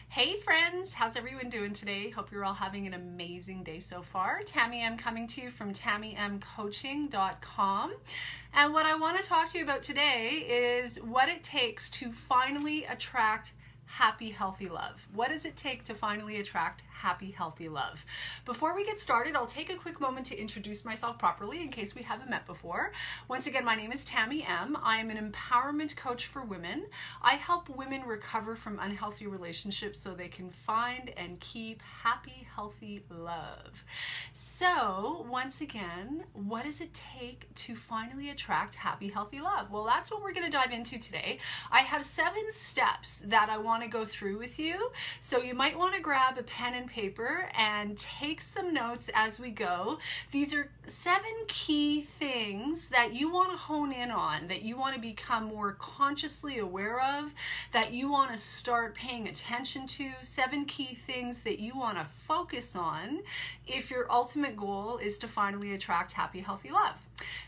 Hey friends, how's everyone doing today? Hope you're all having an amazing day so far. Tamie M coming to you from TamieMCoaching.com. And what I want to talk to you about today is what it takes to finally attract happy, healthy love. What does it take to finally attract happy, healthy love? Before we get started, I'll take a quick moment to introduce myself properly in case we haven't met before. Once again, my name is Tamie M. I am an empowerment coach for women. I help women recover from unhealthy relationships so they can find and keep happy, healthy love. So, once again, what does it take to finally attract happy, healthy love? Well, that's what we're going to dive into today. I have 7 steps that I want to go through with you. So you might want to grab a pen and paper and take some notes as we go. These are 7 key things that you want to hone in on, that you want to become more consciously aware of, that you want to start paying attention to, 7 key things that you want to focus on if your ultimate goal is to finally attract happy, healthy love.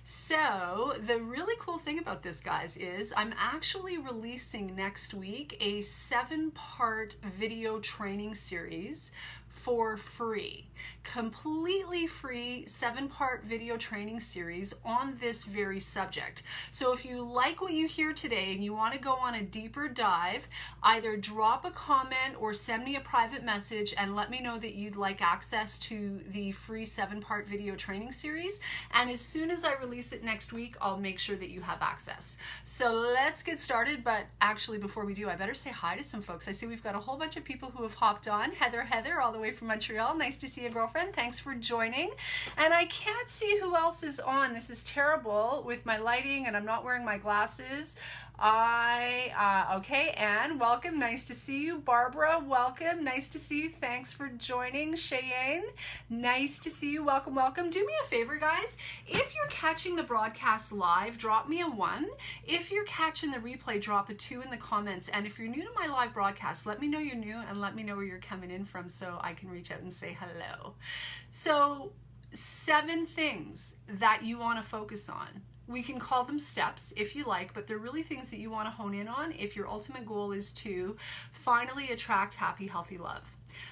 So the really cool thing about this, guys, is I'm actually releasing next week a 7-part video training series for free. Completely free 7-part video training series on this very subject. So if you like what you hear today and you want to go on a deeper dive, either drop a comment or send me a private message and let me know that you'd like access to the free 7-part video training series. And as soon as I release it next week, I'll make sure that you have access. So let's get started. But actually, before we do, I better say hi to some folks. I see we've got a whole bunch of people who have hopped on. Heather, all the way from Montreal. Nice to see you, girlfriend. Thanks for joining. And I can't see who else is on. This is terrible with my lighting and I'm not wearing my glasses. Okay, Anne, welcome. Nice to see you. Barbara, welcome. Nice to see you. Thanks for joining. Cheyenne, nice to see you. Welcome, welcome. Do me a favor, guys. If you're catching the broadcast live, drop me a 1. If you're catching the replay, drop a 2 in the comments. And if you're new to my live broadcast, let me know you're new and let me know where you're coming in from so I can reach out and say hello. So 7 things that you want to focus on. We can call them steps if you like, but they're really things that you want to hone in on if your ultimate goal is to finally attract happy, healthy love.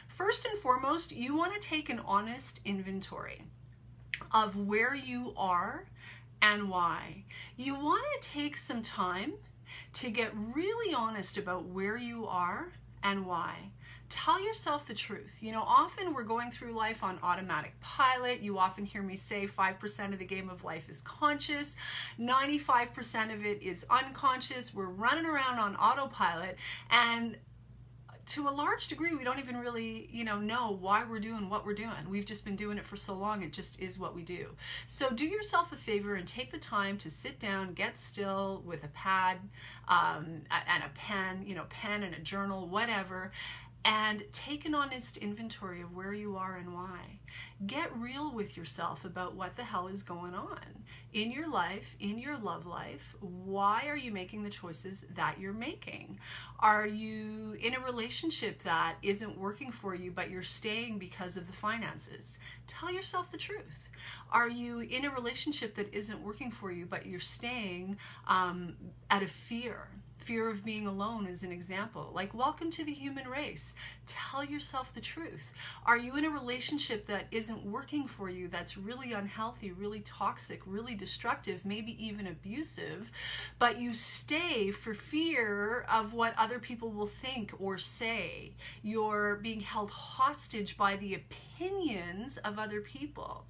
First and foremost, you want to take an honest inventory of where you are and why. You want to take some time to get really honest about where you are and why. Tell yourself the truth. You know, often we're going through life on automatic pilot. You often hear me say 5% of the game of life is conscious, 95% of it is unconscious. We're running around on autopilot, and to a large degree, we don't even really, know why we're doing what we're doing. We've just been doing it for so long, it just is what we do. So do yourself a favor and take the time to sit down, get still with a pad and a pen, pen and a journal, whatever, and take an honest inventory of where you are and why. Get real with yourself about what the hell is going on in your life, in your love life. Why are you making the choices that you're making? Are you in a relationship that isn't working for you, but you're staying because of the finances? Tell yourself the truth. Are you in a relationship that isn't working for you, but you're staying out of fear? Fear of being alone is an example. Like, welcome to the human race. Tell yourself the truth. Are you in a relationship that isn't working for you, that's really unhealthy, really toxic, really destructive, maybe even abusive, but you stay for fear of what other people will think or say? You're being held hostage by the opinions of other people.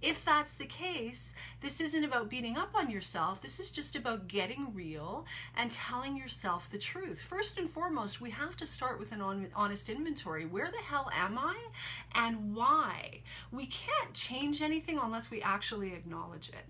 If that's the case, this isn't about beating up on yourself. This is just about getting real and telling yourself the truth. First and foremost, we have to start with an honest inventory. Where the hell am I and why? We can't change anything unless we actually acknowledge it.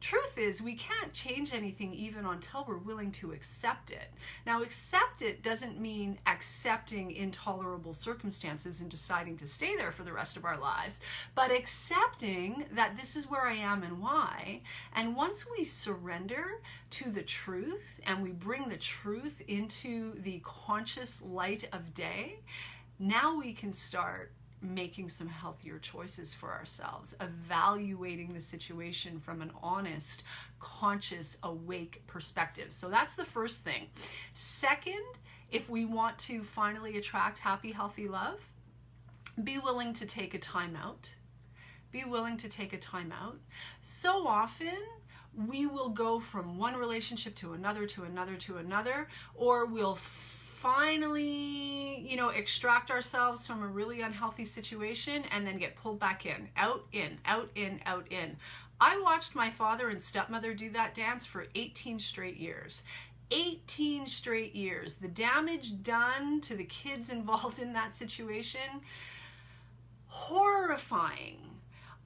Truth is, we can't change anything even until we're willing to accept it. Now, accept it doesn't mean accepting intolerable circumstances and deciding to stay there for the rest of our lives, but accepting that this is where I am and why. And once we surrender to the truth and we bring the truth into the conscious light of day, now we can start making some healthier choices for ourselves, evaluating the situation from an honest, conscious, awake perspective. So that's the first thing. Second if we want to finally attract happy, healthy love, be willing to take a time out. Be willing to take a time out. So often, we will go from one relationship to another, to another, to another, or we'll finally, extract ourselves from a really unhealthy situation and then get pulled back in, out, in, out, in, out, in. I watched my father and stepmother do that dance for 18 straight years. 18 straight years. The damage done to the kids involved in that situation, horrifying.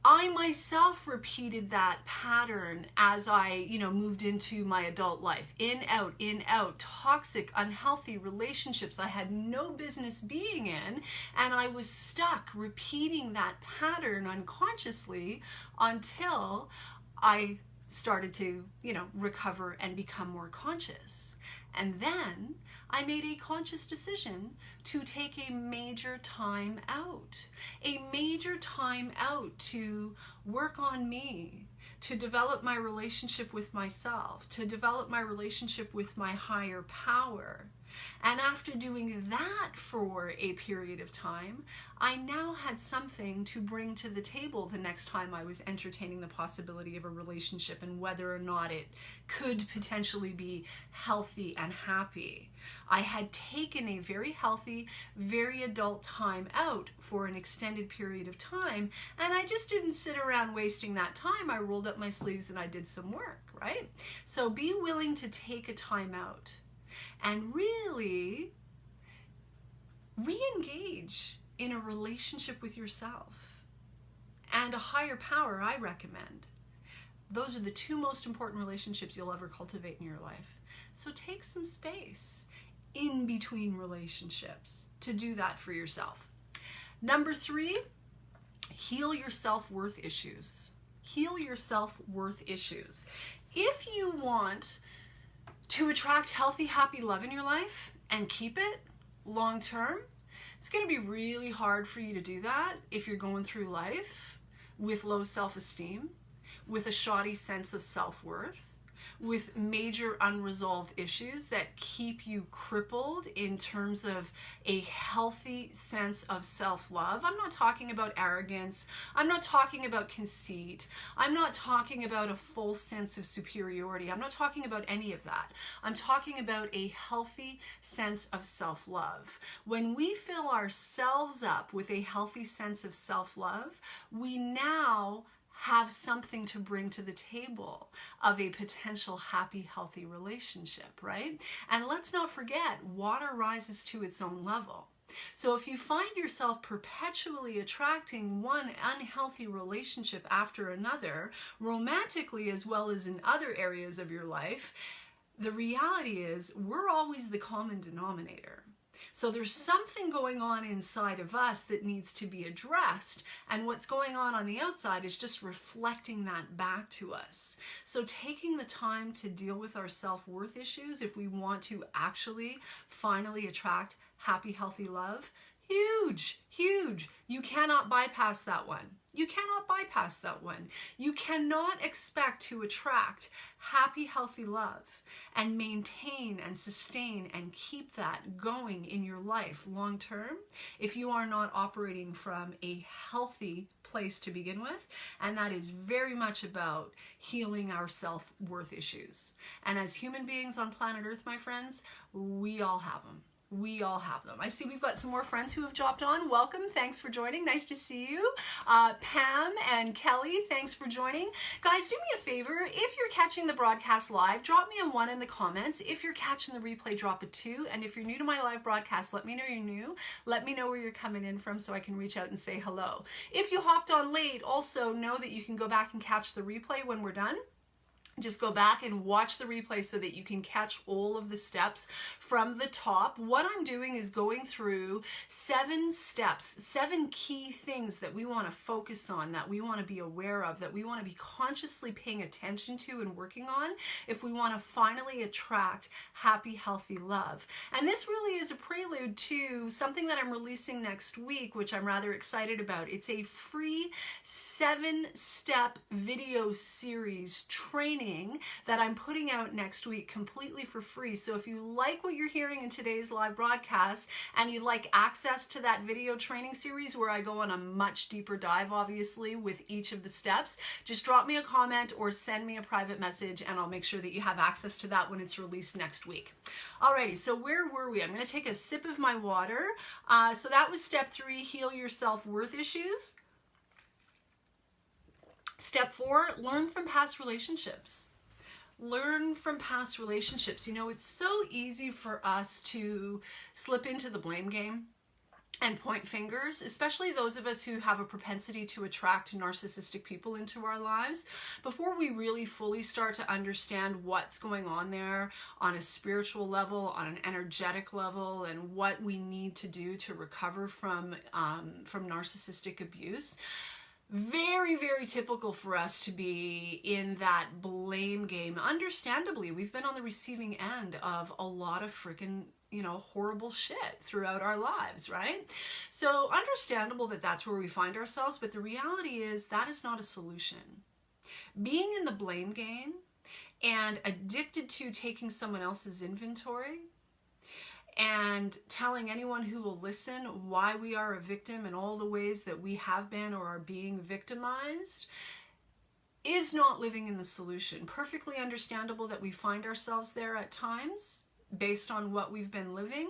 I myself repeated that pattern as I, moved into my adult life. In, out, toxic, unhealthy relationships I had no business being in, and I was stuck repeating that pattern unconsciously until I started to, recover and become more conscious. And then I made a conscious decision to take a major time out to work on me, to develop my relationship with myself, to develop my relationship with my higher power. And after doing that for a period of time, I now had something to bring to the table the next time I was entertaining the possibility of a relationship and whether or not it could potentially be healthy and happy. I had taken a very healthy, very adult time out for an extended period of time, and I just didn't sit around wasting that time. I rolled up my sleeves and I did some work, right? So be willing to take a time out and really re-engage in a relationship with yourself and a higher power. I recommend. Those are the two most important relationships you'll ever cultivate in your life. So take some space in between relationships to do that for yourself. Number 3, heal your self-worth issues. Heal your self-worth issues. If you want to attract healthy, happy love in your life and keep it long term, it's going to be really hard for you to do that if you're going through life with low self-esteem, with a shoddy sense of self-worth, with major unresolved issues that keep you crippled in terms of a healthy sense of self-love. I'm not talking about arrogance. I'm not talking about conceit. I'm not talking about a full sense of superiority. I'm not talking about any of that. I'm talking about a healthy sense of self-love. When we fill ourselves up with a healthy sense of self-love, we now have something to bring to the table of a potential happy, healthy relationship, right? And let's not forget, water rises to its own level. So if you find yourself perpetually attracting one unhealthy relationship after another, romantically as well as in other areas of your life, the reality is we're always the common denominator. So there's something going on inside of us that needs to be addressed, and what's going on the outside is just reflecting that back to us. So taking the time to deal with our self-worth issues if we want to actually finally attract happy, healthy love, huge, huge. You cannot bypass that one. You cannot bypass that one. You cannot expect to attract happy, healthy love and maintain and sustain and keep that going in your life long term if you are not operating from a healthy place to begin with. And that is very much about healing our self-worth issues. And as human beings on planet Earth, my friends, we all have them. We all have them. I see we've got some more friends who have dropped on. Welcome. Thanks for joining. Nice to see you. Pam and Kelly, thanks for joining. Guys, do me a favor. If you're catching the broadcast live, drop me a 1 in the comments. If you're catching the replay, drop a 2. And if you're new to my live broadcast, let me know you're new. Let me know where you're coming in from so I can reach out and say hello. If you hopped on late, also know that you can go back and catch the replay when we're done. Just go back and watch the replay so that you can catch all of the steps from the top. What I'm doing is going through 7 steps, 7 key things that we want to focus on, that we want to be aware of, that we want to be consciously paying attention to and working on if we want to finally attract happy, healthy love. And this really is a prelude to something that I'm releasing next week, which I'm rather excited about. It's a free 7-step video series training training that I'm putting out next week completely for free. So if you like what you're hearing in today's live broadcast and you'd like access to that video training series where I go on a much deeper dive, obviously, with each of the steps, just drop me a comment or send me a private message and I'll make sure that you have access to that when it's released next week. Alrighty, so where were we? I'm going to take a sip of my water. So that was step 3, heal your self-worth issues. Step 4, learn from past relationships. Learn from past relationships. You know, it's so easy for us to slip into the blame game and point fingers, especially those of us who have a propensity to attract narcissistic people into our lives. Before we really fully start to understand what's going on there on a spiritual level, on an energetic level, and what we need to do to recover from narcissistic abuse, very, very typical for us to be in that blame game. Understandably, we've been on the receiving end of a lot of freaking, you know, horrible shit throughout our lives, right? So understandable that that's where we find ourselves, but the reality is that is not a solution. Being in the blame game and addicted to taking someone else's inventory and telling anyone who will listen why we are a victim and all the ways that we have been or are being victimized is not living in the solution. Perfectly understandable that we find ourselves there at times based on what we've been living,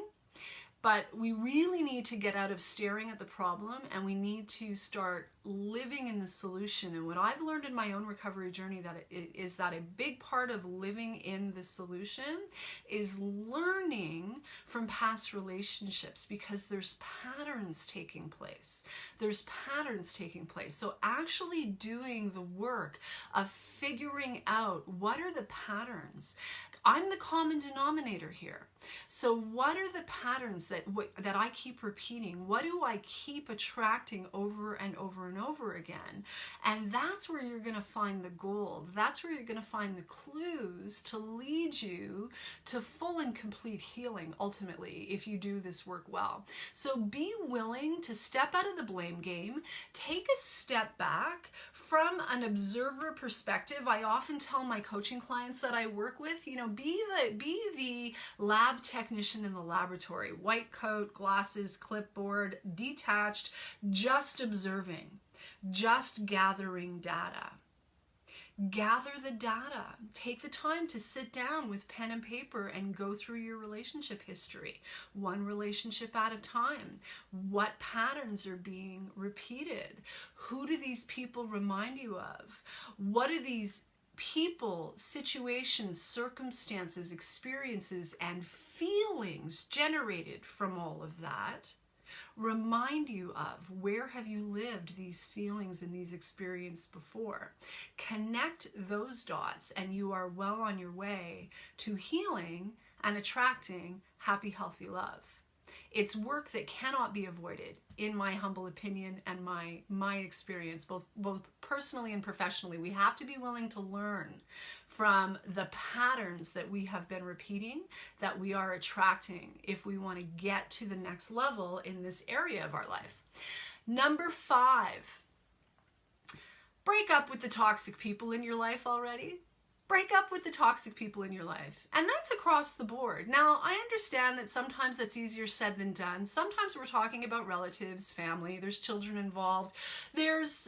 but we really need to get out of staring at the problem and we need to start living in the solution. And what I've learned in my own recovery journey is that a big part of living in the solution is learning from past relationships, because there's patterns taking place. There's patterns taking place. So actually doing the work of figuring out what are the patterns. I'm the common denominator here. So what are the patterns that I keep repeating? What do I keep attracting over and over and over again? And that's where you're going to find the gold. That's where you're going to find the clues to lead you to full and complete healing, ultimately, if you do this work well. So be willing to step out of the blame game, take a step back from an observer perspective. I often tell my coaching clients that I work with, you know, be the lab technician in the laboratory. White coat, glasses, clipboard, detached, just observing, just gathering data. Gather the data. Take the time to sit down with pen and paper and go through your relationship history, one relationship at a time. What patterns are being repeated? Who do these people remind you of? What are these people, situations, circumstances, experiences, and feelings generated from all of that remind you of? Where have you lived these feelings and these experiences before? Connect those dots and you are well on your way to healing and attracting happy, healthy love. It's work that cannot be avoided, in my humble opinion and my experience, both personally and professionally. We have to be willing to learn from the patterns that we have been repeating, that we are attracting, if we want to get to the next level in this area of our life. Number 5, break up with the toxic people in your life already. Break up with the toxic people in your life. And that's across the board. Now, I understand that sometimes that's easier said than done. Sometimes we're talking about relatives, family, there's children involved, there's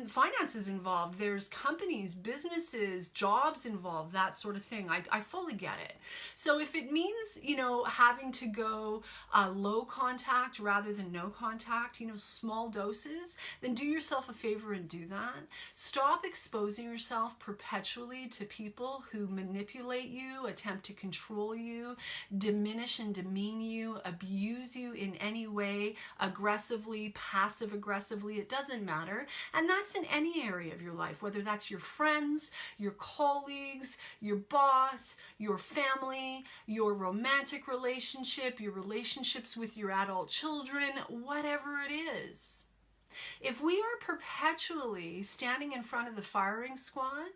finances involved, there's companies, businesses, jobs involved, that sort of thing. I fully get it. So if it means, you know, having to go low contact rather than no contact, you know, small doses, then do yourself a favor and do that. Stop exposing yourself perpetually to people who manipulate you, attempt to control you, diminish and demean you, abuse you in any way, aggressively, passive aggressively, it doesn't matter. And that's in any area of your life, whether that's your friends, your colleagues, your boss, your family, your romantic relationship, your relationships with your adult children, whatever it is. If we are perpetually standing in front of the firing squad,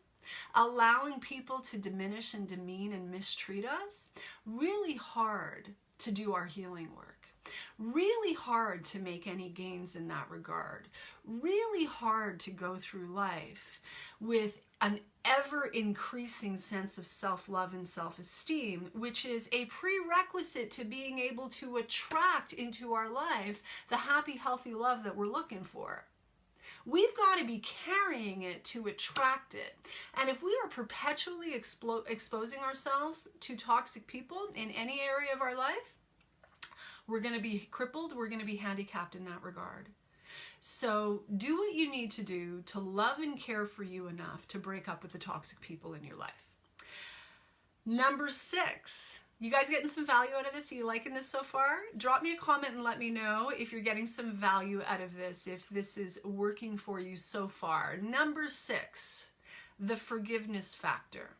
allowing people to diminish and demean and mistreat us, really hard to do our healing work. Really hard to make any gains in that regard. Really hard to go through life with an ever-increasing sense of self-love and self-esteem, which is a prerequisite to being able to attract into our life the happy, healthy love that we're looking for. We've got to be carrying it to attract it. And if we are perpetually exposing ourselves to toxic people in any area of our life, we're going to be crippled, we're going to be handicapped in that regard. So do what you need to do to love and care for you enough to break up with the toxic people in your life. Number 6. You guys getting some value out of this? Are you liking this so far? Drop me a comment and let me know if you're getting some value out of this, if this is working for you so far. Number 6, the forgiveness factor.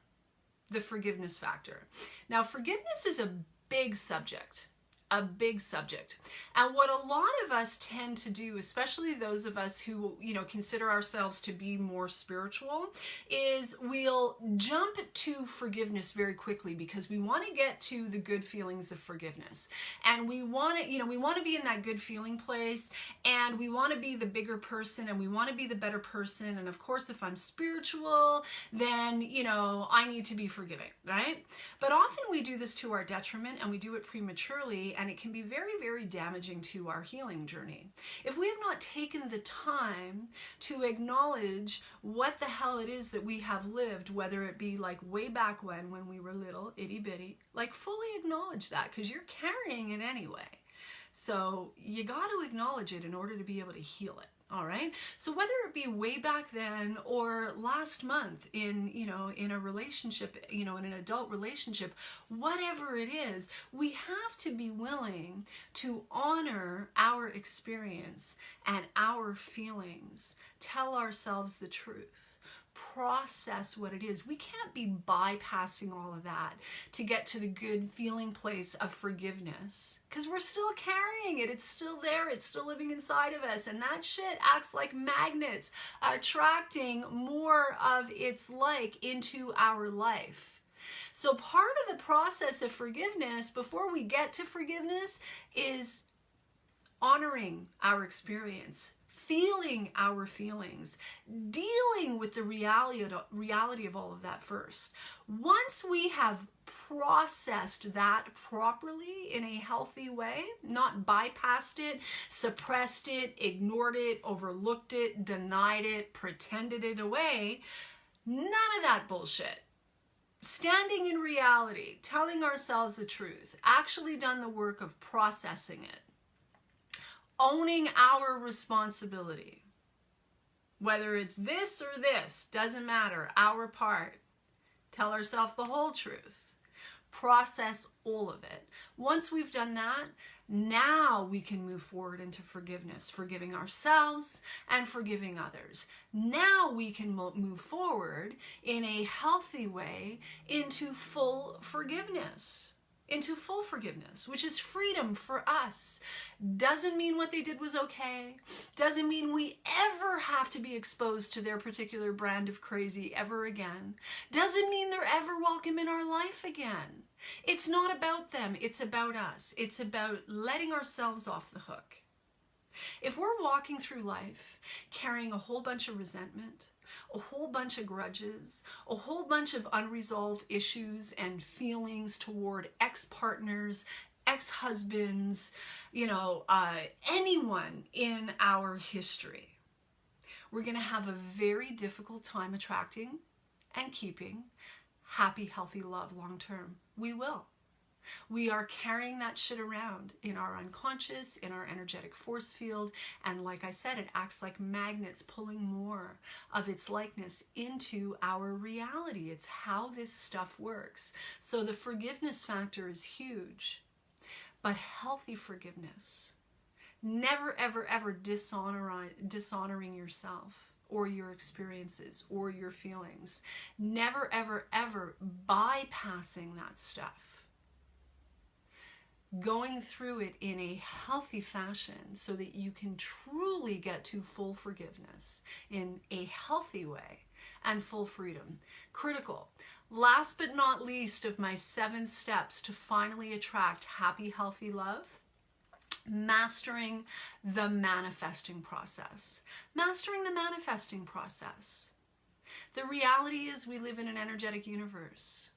The forgiveness factor. Now, forgiveness is a big subject. A big subject. And what a lot of us tend to do, especially those of us who, consider ourselves to be more spiritual, is we'll jump to forgiveness very quickly because we want to get to the good feelings of forgiveness. And we want to, we want to be in that good feeling place, and we want to be the bigger person, and we want to be the better person. And of course, if I'm spiritual, then, I need to be forgiving, right? But often we do this to our detriment, and we do it prematurely, and it can be very, very damaging to our healing journey. If we have not taken the time to acknowledge what the hell it is that we have lived, whether it be like way back when we were little, itty bitty, like fully acknowledge that, because you're carrying it anyway. So you got to acknowledge it in order to be able to heal it. All right. So whether it be way back then or last month in a relationship, in an adult relationship, whatever it is, we have to be willing to honor our experience and our feelings, tell ourselves the truth, process what it is. We can't be bypassing all of that to get to the good feeling place of forgiveness, because we're still carrying it. It's still there. It's still living inside of us. And that shit acts like magnets, attracting more of its like into our life. So part of the process of forgiveness, before we get to forgiveness, is honoring our experience, feeling our feelings, dealing with the reality of all of that first. Once we have processed that properly in a healthy way, not bypassed it, suppressed it, ignored it, overlooked it, denied it, pretended it away, none of that bullshit. Standing in reality, telling ourselves the truth, actually done the work of processing it, owning our responsibility, whether it's this or this, doesn't matter, our part. Tell ourselves the whole truth. Process all of it. Once we've done that, now we can move forward into forgiveness, forgiving ourselves and forgiving others. Now we can move forward in a healthy way into full forgiveness. Which is freedom for us. Doesn't mean what they did was okay. Doesn't mean we ever have to be exposed to their particular brand of crazy ever again. Doesn't mean they're ever welcome in our life again. It's not about them. It's about us. It's about letting ourselves off the hook. If we're walking through life carrying a whole bunch of resentment, a whole bunch of grudges, a whole bunch of unresolved issues and feelings toward ex-partners, ex-husbands, anyone in our history, we're going to have a very difficult time attracting and keeping happy, healthy love long term. We will. We are carrying that shit around in our unconscious, in our energetic force field, and like I said, it acts like magnets pulling more of its likeness into our reality. It's how this stuff works. So the forgiveness factor is huge, but healthy forgiveness. Never, ever, ever dishonoring yourself or your experiences or your feelings. Never, ever, ever bypassing that stuff. Going through it in a healthy fashion so that you can truly get to full forgiveness in a healthy way and full freedom. Critical. Last but not least of my 7 steps to finally attract happy, healthy love, mastering the manifesting process. Mastering the manifesting process. The reality is we live in an energetic universe.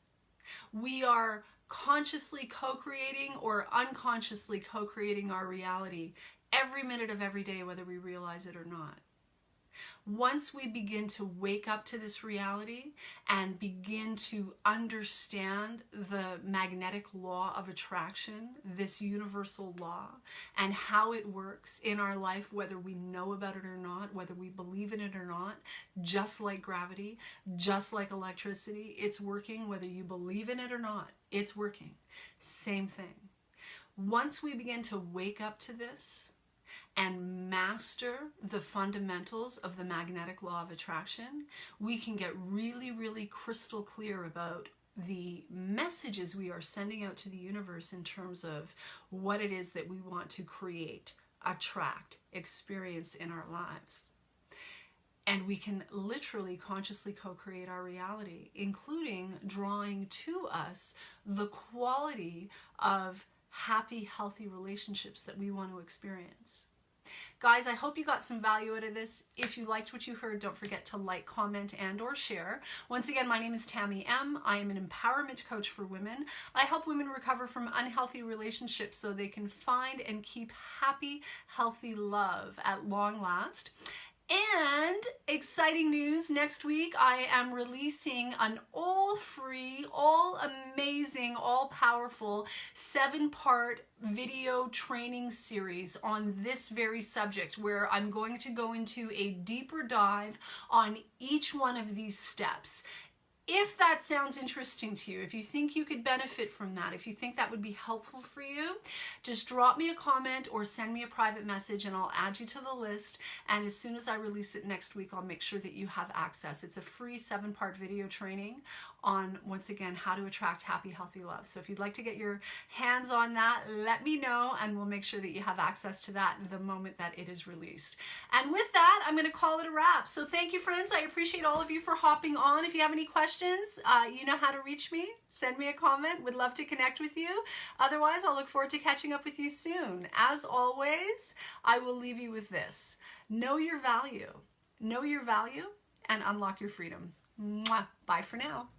We are consciously co-creating or unconsciously co-creating our reality every minute of every day, whether we realize it or not. Once we begin to wake up to this reality and begin to understand the magnetic law of attraction, this universal law, and how it works in our life, whether we know about it or not, whether we believe in it or not, just like gravity, just like electricity, it's working whether you believe in it or not. It's working. Same thing. Once we begin to wake up to this and master the fundamentals of the magnetic law of attraction, we can get really, really crystal clear about the messages we are sending out to the universe in terms of what it is that we want to create, attract, experience in our lives. And we can literally consciously co-create our reality, including drawing to us the quality of happy, healthy relationships that we want to experience. Guys, I hope you got some value out of this. If you liked what you heard, don't forget to like, comment, and or share. Once again, my name is Tamie M. I am an empowerment coach for women. I help women recover from unhealthy relationships so they can find and keep happy, healthy love at long last. And exciting news, next week I am releasing an all-free, all-amazing, all-powerful 7-part video training series on this very subject, where I'm going to go into a deeper dive on each one of these steps. If that sounds interesting to you, if you think you could benefit from that, if you think that would be helpful for you, just drop me a comment or send me a private message and I'll add you to the list. And as soon as I release it next week, I'll make sure that you have access. It's a free 7-part video training on, once again, how to attract happy, healthy love. So if you'd like to get your hands on that, let me know and we'll make sure that you have access to that the moment that it is released. And with that, I'm going to call it a wrap. So thank you, friends. I appreciate all of you for hopping on. If you have any questions, you know how to reach me. Send me a comment. Would love to connect with you. Otherwise, I'll look forward to catching up with you soon. As always, I will leave you with this. Know your value. Know your value and unlock your freedom. Mwah. Bye for now.